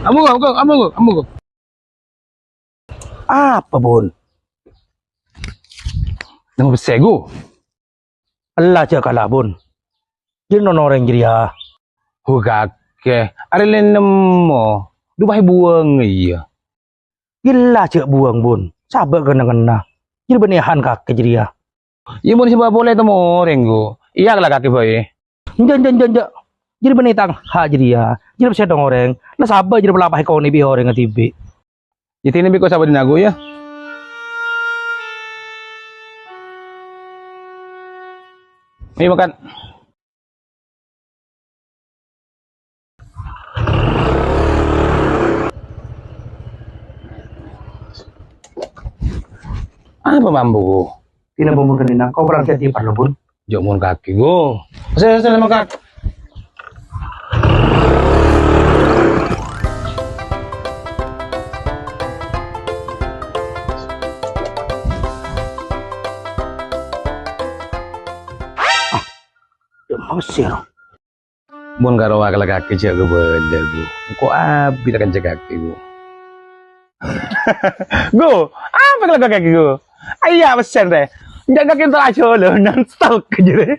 Ambo. Apa, Bun? Nama besegu. Allah aja kalah, Bun. Jadi orang jadi Hugake. Ada nemo. Dubai buang iya. gila cek buang, Bun. Sabar kena-kena. Jadi benihan kaki jadi ya. Iya mau sebab boleh temu orang go. Iya lah kaki boy. Jangan. Jadi benitang ha jadi ya. Jadi bisa dong orang. Lah sabar jadi pelapah kau nih bi orang ngetibi. Jadi ini biko sabar dinago ya. Ini makan. Apa mambu? Tina bumbu kenina. Kau berangkat di parlo, Bun. Jomon kaki go. Saya makan. Pasir. Mun karo akal kaki cek go beda go. Kok abi kan cek kaki go. Go, apa kalau kaki go? Ayah pesen deh. Jangan kaki terlalu non stop aja deh.